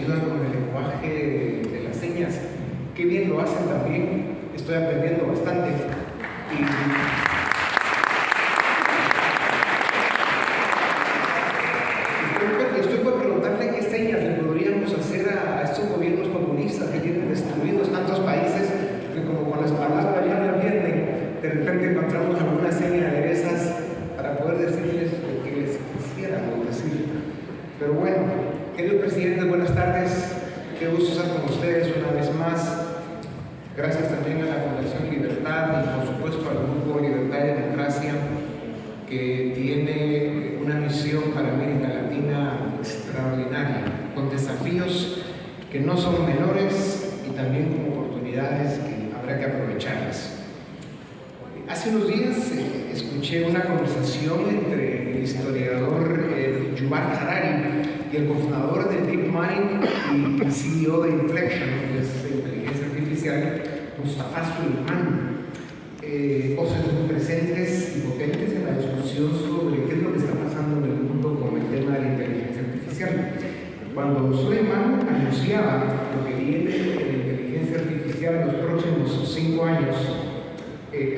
ayudan con el lenguaje de las señas. Qué bien lo hacen también, estoy aprendiendo bastante. Estoy por preguntarle qué señas le podríamos hacer a estos gobiernos populistas que tienen destruidos tantos países que como con las palabras ya no entienden. De repente encontramos alguna seña de esas para poder decirles lo que les quisiéramos decir. Pero bueno, queridos presidentes, buenas tardes. Qué gusto estar con ustedes una vez más. Gracias también a la Fundación Libertad y por supuesto al Grupo Libertad y Democracia, que tiene una misión para América Latina extraordinaria, con desafíos que no son menores y también con oportunidades que habrá que aprovecharlas. Hace unos días escuché una conversación entre el historiador Yuval Harari y el cofundador de DeepMind y CEO de Inflection, que es inteligencia artificial, Mustafa Suleyman. Voces muy presentes y potentes en la discusión sobre qué es lo que está pasando en el mundo con el tema de la inteligencia artificial. Cuando Suleyman anunciaba lo que viene en la inteligencia artificial en los próximos 5 años,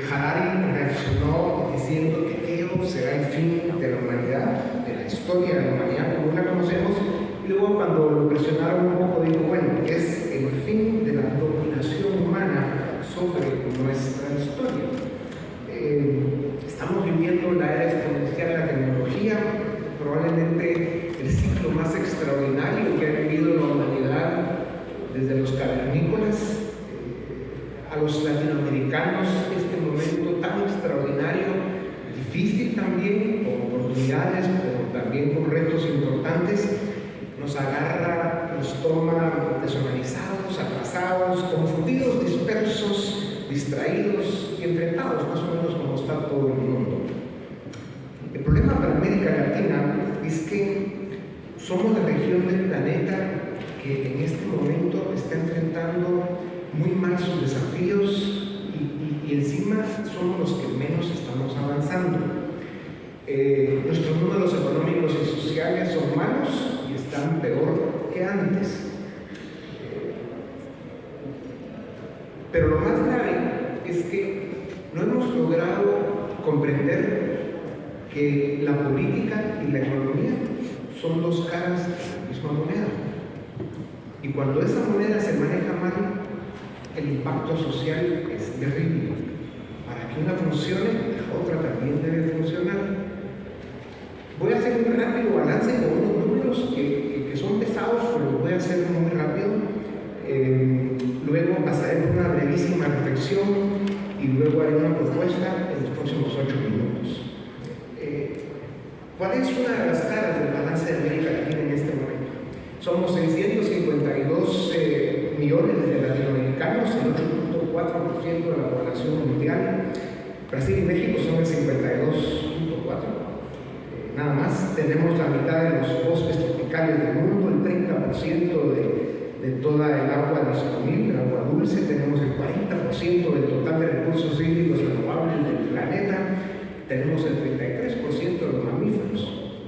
Harari reaccionó diciendo que aquello será el fin de la humanidad, de la historia de la humanidad como la conocemos, y luego cuando lo presionaron un poco dijo, bueno, es el fin de la dominación humana sobre nuestra historia. Estamos viviendo la era exponencial de la tecnología, probablemente el ciclo más extraordinario que ha vivido la humanidad desde los cavernícolas. A los latinoamericanos este momento tan extraordinario, difícil también, con oportunidades, pero también con retos importantes, nos agarra, nos toma desorganizados, atrasados, confundidos, dispersos, distraídos y enfrentados, más o menos como está todo el mundo. El problema para América Latina es que somos la región del planeta que en este momento está enfrentando muy mal sus desafíos y encima somos los que menos estamos avanzando. Nuestros números económicos y sociales son malos y están peor que antes. Pero lo más grave es que no hemos logrado comprender que la política y la economía son dos caras de la misma moneda. Y cuando esa moneda se maneja mal, el impacto social es terrible. Para que una funcione, la otra también debe funcionar. Voy a hacer un rápido balance con unos números que son pesados, pero lo voy a hacer muy rápido. Luego pasaré por una brevísima reflexión y luego haré una propuesta en los próximos 8 minutos. ¿Cuál es una de las caras del balance de América Latina en este momento? Somos 652 millones de latinoamericanos, el 8.4% de la población mundial. Brasil y México son el 52.4%. Nada más, tenemos la mitad de los bosques tropicales del mundo, el 30% de toda el agua disponible, el agua dulce, tenemos el 40% del total de recursos hídricos renovables del planeta, tenemos el 33% de los mamíferos,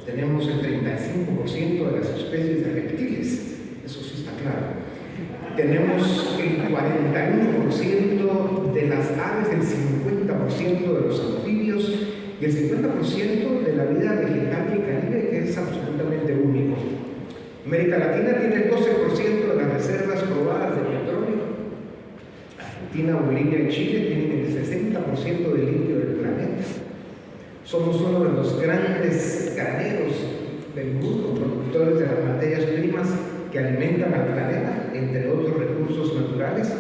tenemos el 35% de las especies de reptiles, eso sí está claro. Tenemos el 41% de las aves, el 50% de los anfibios y el 50% de la vida vegetal del Caribe, que es absolutamente único. América Latina tiene el 12% de las reservas probadas de petróleo. Argentina, Bolivia y Chile tienen el 60% del litio del planeta. Somos uno de los grandes graneros del mundo, productores de las materias primas que alimentan al planeta, entre otros recursos naturales,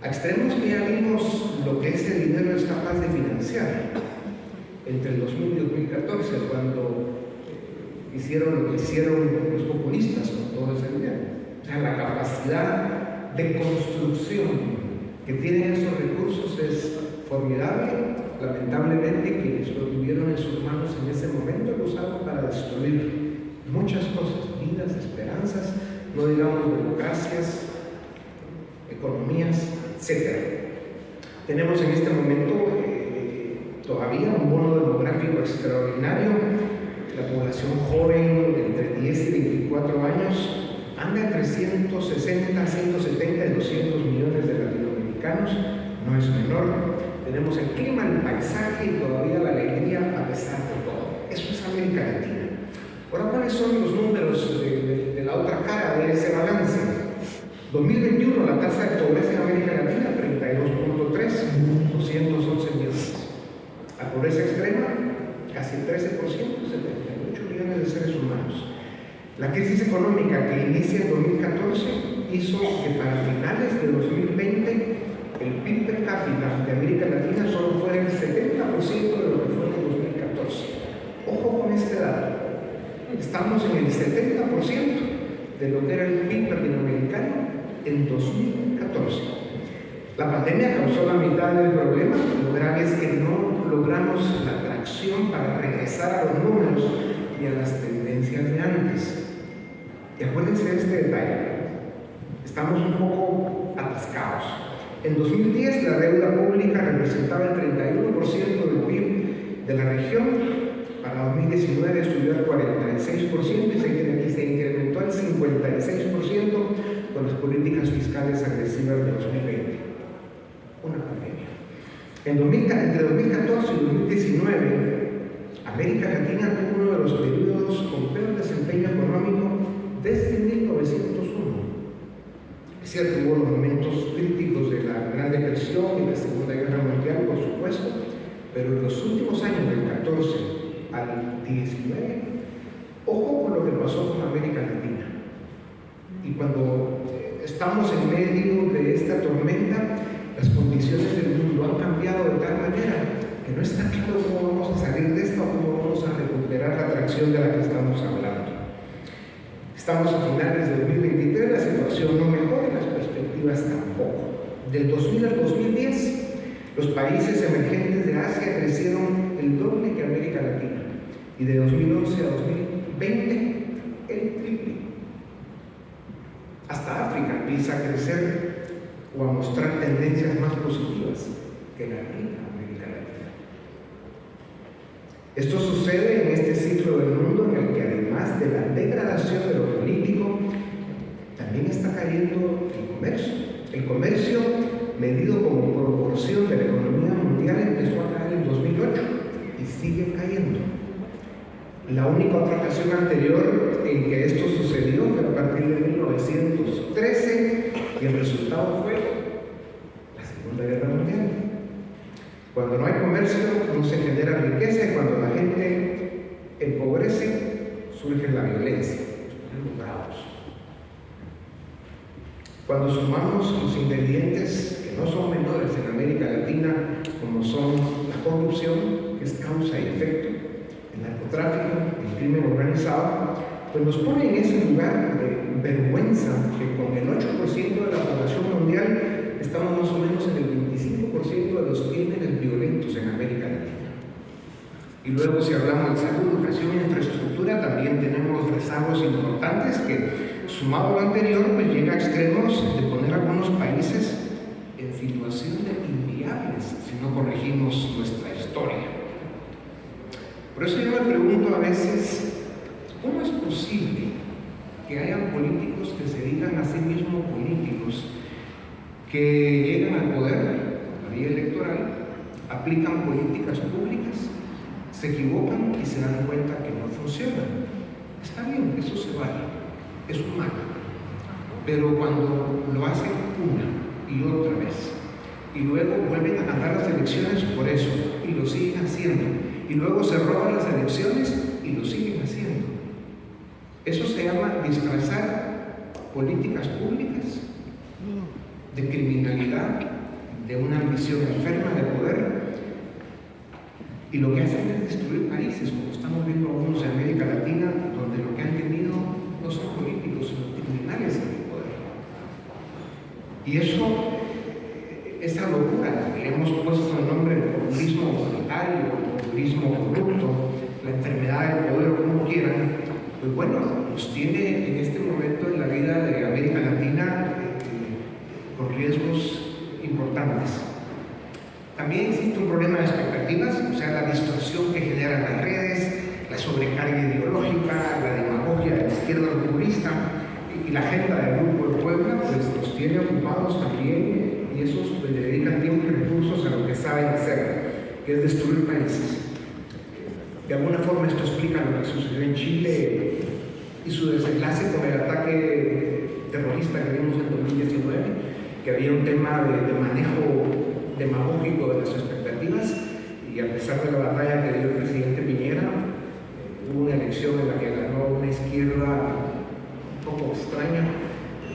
a extremos que ya vimos lo que ese dinero es capaz de financiar. Entre el 2000 y 2014, cuando hicieron lo que hicieron los populistas con todo ese dinero. O sea, la capacidad de construcción que tienen esos recursos es formidable. Lamentablemente, quienes lo tuvieron en sus manos en ese momento lo usaron para destruir muchas cosas, vidas, esperanzas, no digamos democracias, economías, etc. Tenemos en este momento todavía un bono demográfico extraordinario. La población joven entre 10 y 24 años anda entre 160, 170 y 200 millones de latinoamericanos, no es menor. Tenemos el clima, el paisaje y todavía la alegría a pesar de todo. Eso es América Latina. Ahora, ¿cuáles son los números de la otra cara de ese balance? 2021, la tasa de pobreza en América Latina, 32.3, 211 millones. La pobreza extrema, casi 13%, 78 millones de seres humanos. La crisis económica que inicia en 2014 hizo que para finales de 2020 el PIB per cápita de América Latina solo fuera el 70% de lo que fue en 2014. Ojo con este dato. Estamos en el 70% de lo que era el PIB latinoamericano en 2014. La pandemia causó la mitad del problema. Lo grave es que no logramos la tracción para regresar a los números y a las tendencias de antes. Y acuérdense de este detalle. Estamos un poco atascados. En 2010 la deuda pública representaba el 31% del PIB de la región. Para 2019 subió al 46% y se incrementó al 56% con las políticas fiscales agresivas de 2020. Una pandemia. Entre 2014 y 2019, América Latina tuvo uno de los periodos con peor desempeño económico desde 1901. Es cierto, hubo los momentos críticos de la Gran Depresión y la Segunda Guerra Mundial, por supuesto, pero en los últimos años, del 14 al 19, ojo con lo que pasó con América Latina. Y cuando estamos en medio de esta tormenta, las condiciones del mundo han cambiado de tal manera que no está claro cómo vamos a salir de esto o cómo vamos a recuperar la atracción de la que estamos hablando. Estamos a finales de 2023, la situación no mejora y las perspectivas tampoco. Del 2000 al 2010, los países emergentes de Asia crecieron el doble que América Latina y de 2011 a 2020 el triple. Hasta África empieza a crecer o a mostrar tendencias más positivas que la rica América Latina. Esto sucede en este ciclo del mundo en el que además de la degradación de lo político, también está cayendo el comercio. El comercio, medido como proporción de la economía mundial, empezó a caer en 2008 y sigue cayendo. La única otra ocasión anterior en que esto sucedió fue a partir de 1913 y el resultado fue la Segunda Guerra Mundial. Cuando no hay comercio no se genera riqueza y cuando la gente empobrece surge la violencia, los bravos. Cuando sumamos los ingredientes que no son menores en América Latina, como son la corrupción, que es causa y efecto, el narcotráfico, el crimen organizado, pues nos pone en ese lugar de vergüenza que con el 8% de la población mundial estamos más o menos en el 25% de los crímenes violentos en América Latina. Y luego, si hablamos de salud, educación e infraestructura, también tenemos rezagos importantes que, sumado a lo anterior, pues llega a extremos de poner a algunos países en situaciones inviables si no corregimos nuestra historia. Por eso yo me pregunto a veces, ¿cómo es posible que haya políticos que se digan a sí mismos políticos, que llegan al poder, a la vía electoral, aplican políticas públicas, se equivocan y se dan cuenta que no funcionan? Está bien, eso se vale, es humano. Pero cuando lo hacen una y otra vez, y luego vuelven a ganar las elecciones por eso, y lo siguen haciendo, y luego se roban las elecciones y lo siguen haciendo, eso se llama disfrazar políticas públicas de criminalidad, de una ambición enferma de poder, y lo que hacen es destruir países, como estamos viendo algunos de América Latina, donde lo que han tenido no son políticos, sino criminales en el poder. Y eso, esa locura que le hemos puesto el nombre de populismo autoritario, populismo corrupto, la enfermedad del poder o como quieran, pues bueno, nos tiene en este momento en la vida de América Latina con riesgos importantes. También existe un problema de expectativas, o sea, la distorsión que generan las redes, la sobrecarga ideológica, la demagogia de la izquierda populista, y la agenda del Grupo de Puebla pues los tiene ocupados también, y esos pues, le dedican tiempo y recursos a lo que saben hacer, que es destruir países. De alguna forma esto explica lo que sucedió en Chile y su desenlace con el ataque terrorista que vimos en 2019, que había un tema de manejo demagógico de las expectativas, y a pesar de la batalla que dio el presidente Piñera, hubo una elección en la que ganó una izquierda un poco extraña,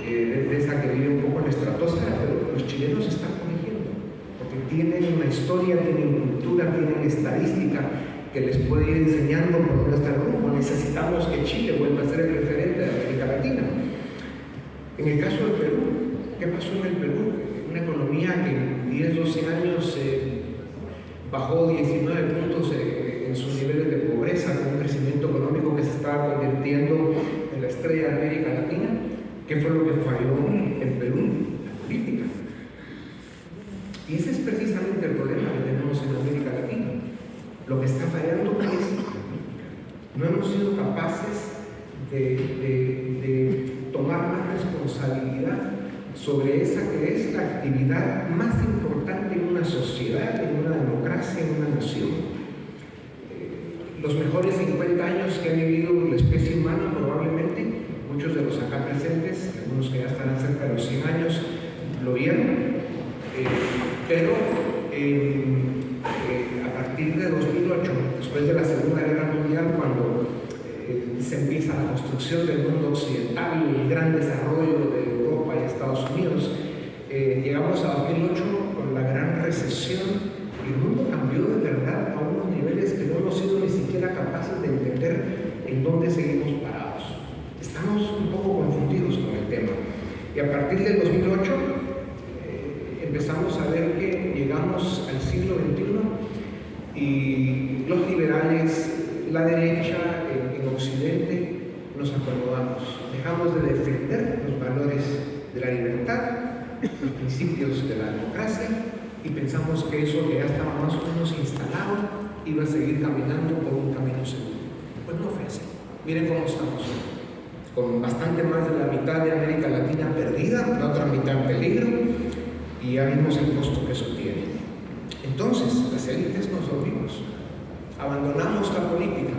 de esa que vive un poco en la estratosfera, pero los chilenos están corrigiendo, porque tienen una historia, tienen cultura, tienen estadística que les puede ir enseñando por dónde está el rumbo. Necesitamos que Chile vuelva a ser el referente de América Latina. En el caso del Perú, ¿qué pasó en el Perú? Una economía que en 10, 12 años bajó 19 puntos en sus niveles de pobreza, con un crecimiento económico que se estaba convirtiendo en la estrella de América Latina. ¿Qué fue lo que falló en Perú? La política. Y ese es precisamente el problema que tenemos en América Latina. Lo que está fallando es no hemos sido capaces de tomar más responsabilidad sobre esa que es la actividad más importante en una sociedad, en una democracia, en una nación. Los mejores 50 años que ha vivido la especie humana, probablemente, muchos de los acá presentes, algunos que ya estarán cerca de los 100 años, lo vieron, pero a partir de 2008, después de la Segunda Guerra Mundial, cuando se empieza la construcción del mundo occidental, el gran desarrollo de Europa y Estados Unidos, llegamos a 2008 con la gran recesión, y el mundo cambió de verdad a unos niveles que no hemos sido ni siquiera capaces de entender en dónde seguimos parados. Estamos un poco confundidos con el tema. Y a partir del 2008 empezamos a ver que llegamos al siglo XXI y los liberales, la derecha en Occidente, nos acomodamos. Dejamos de defender los valores de la libertad, los principios de la democracia, y pensamos que eso que ya estaba más o menos instalado iba a seguir caminando por un camino seguro. Pues no fue así. Miren cómo estamos, con bastante más de la mitad de América Latina perdida, la otra mitad en peligro, y ya vimos el costo que eso tiene. Entonces, las élites nos dormimos, abandonamos la política,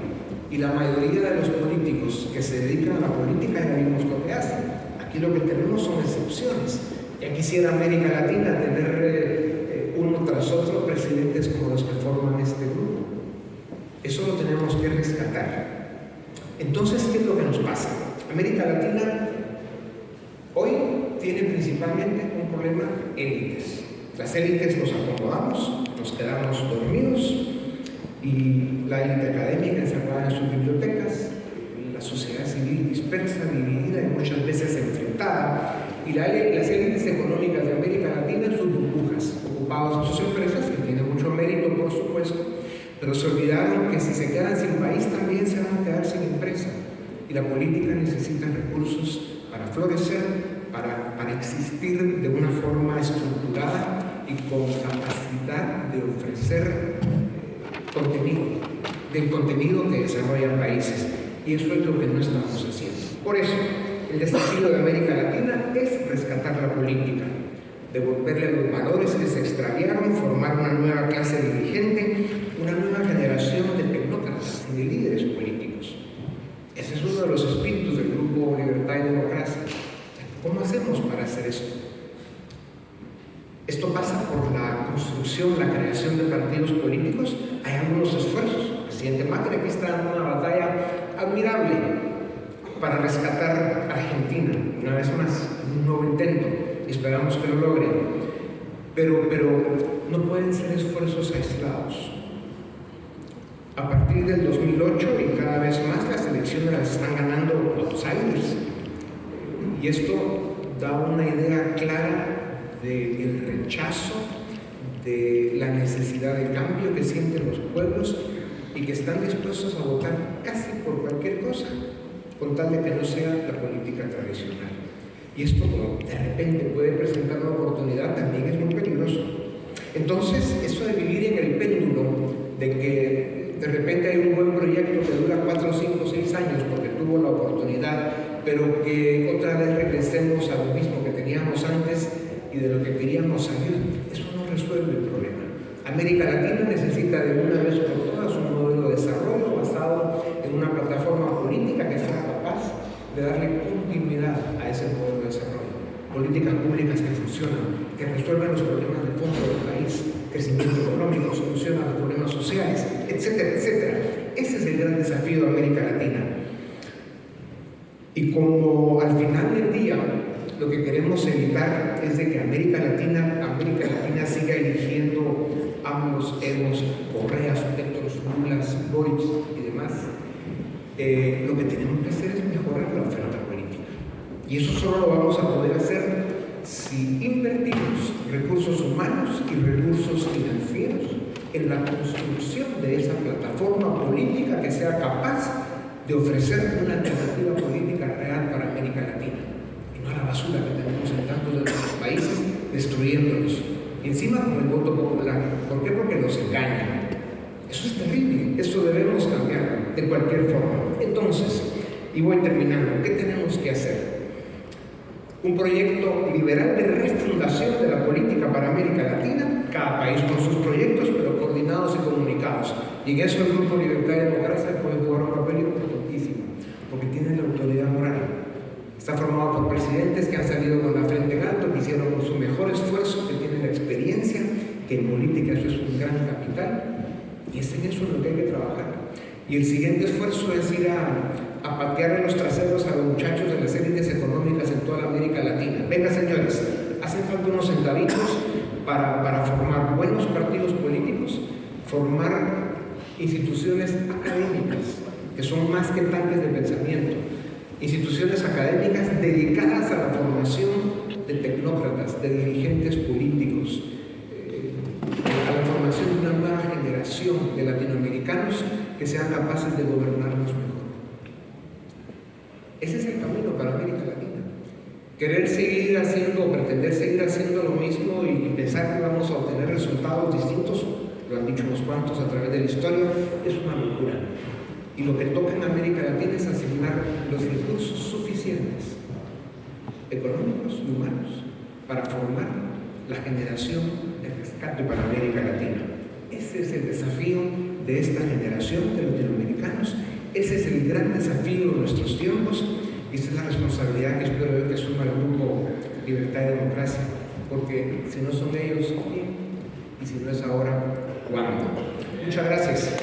y la mayoría de los políticos que se dedican a la política ya vimos lo que hacen. Aquí lo que tenemos son excepciones. Ya quisiera América Latina tener uno tras otro presidentes como los que forman este grupo. Eso lo tenemos que rescatar. Entonces, ¿qué es lo que nos pasa? América Latina hoy tiene principalmente un problema élites. Las élites nos acomodamos, nos quedamos dormidos, y la élite académica encerrada en sus bibliotecas, la sociedad civil dispersa, dividida y muchas veces enfrentada, y las élites económicas de América Latina en sus burbujas, ocupados en sus empresas, que tienen mucho mérito por supuesto, pero se olvidaron que si se quedan sin país también se van a quedar sin empresa, y la política necesita recursos para florecer, para existir de una forma estructurada y con capacidad de ofrecer contenido, del contenido que desarrollan países, y eso es lo que no estamos haciendo. Por eso, el desafío de América Latina es rescatar la política, devolverle los valores que se extraviaron, formar una nueva clase dirigente, una nueva generación de tecnócratas y de líderes políticos. Ese es uno de los espíritus del Grupo Libertad y Democracia. ¿Cómo hacemos para hacer esto? Esto pasa por la construcción, la creación de partidos políticos. Hay algunos esfuerzos. El presidente Macri aquí está dando una batalla admirable para rescatar a Argentina, una vez más, un nuevo intento, y esperamos que lo logre. Pero no pueden ser esfuerzos aislados. A partir del 2008 y cada vez más las elecciones las están ganando outsiders. Y esto da una idea clara del rechazo, de la necesidad de cambio que sienten los pueblos y que están dispuestos a votar casi por cualquier cosa, con tal de que no sea la política tradicional. Y esto, como de repente puede presentar una oportunidad, también es muy peligroso. Entonces, eso de vivir en el péndulo, de que de repente hay un buen proyecto que dura 4, 5, 6 años porque tuvo la oportunidad pero que otra vez regresemos a lo mismo que teníamos antes y de lo que queríamos salir. Eso no resuelve el problema. América Latina necesita de una vez por todas un modelo de desarrollo basado en una plataforma política que sea capaz de darle continuidad a ese modelo de desarrollo. Políticas públicas que funcionan, que resuelvan los problemas de fondo del país, crecimiento económico, solucionan los problemas sociales, etcétera, etcétera. Ese es el gran desafío de América Latina. Y como al final del día lo que queremos evitar es de que América Latina siga eligiendo AMLOs, EVOs, Correas, Petros, Lulas, Boric y demás, lo que tenemos que hacer es mejorar la oferta política. Y eso solo lo vamos a poder hacer si invertimos recursos humanos y recursos financieros en la construcción de esa plataforma política que sea capaz de ofrecer una alternativa política real para América Latina, y no a la basura que tenemos en tantos de nuestros países, destruyéndolos. Y encima con el voto popular. ¿Por qué? Porque nos engañan. Eso es terrible, eso debemos cambiar de cualquier forma. Entonces, y voy terminando, ¿qué tenemos que hacer? Un proyecto liberal de refundación de la política para América Latina, cada país con sus proyectos, pero coordinados y comunicados. Y en eso el Grupo Libertad y Democracia puede jugar un papel importantísimo, porque tiene la autoridad moral. Está formado por presidentes que han salido con la frente en alto, que hicieron su mejor esfuerzo, que tienen la experiencia, que en política eso es un gran capital, y es en eso en lo que hay que trabajar. Y el siguiente esfuerzo es ir a patearle los traseros a los muchachos de las élites económicas en toda la América Latina. Venga, señores, hacen falta unos centavitos para formar buenos partidos políticos, formar instituciones académicas, que son más que tanques de pensamiento, instituciones académicas dedicadas a la formación de tecnócratas, de dirigentes políticos, a la formación de una nueva generación de latinoamericanos que sean capaces de gobernarnos mejor. Ese es el camino para América Latina. Querer seguir haciendo o pretender seguir haciendo lo mismo y pensar que vamos a obtener resultados distintos, lo han dicho unos cuantos a través de la historia, es una locura. Y lo que toca en América Latina es asignar los recursos suficientes, económicos y humanos, para formar la generación de rescate para América Latina. Ese es el desafío de esta generación de latinoamericanos, ese es el gran desafío de nuestros tiempos, y esa es la responsabilidad que espero yo que asuma el Grupo Libertad y Democracia, porque si no son ellos, ¿quién? Y si no es ahora, ¿cuándo? Muchas gracias.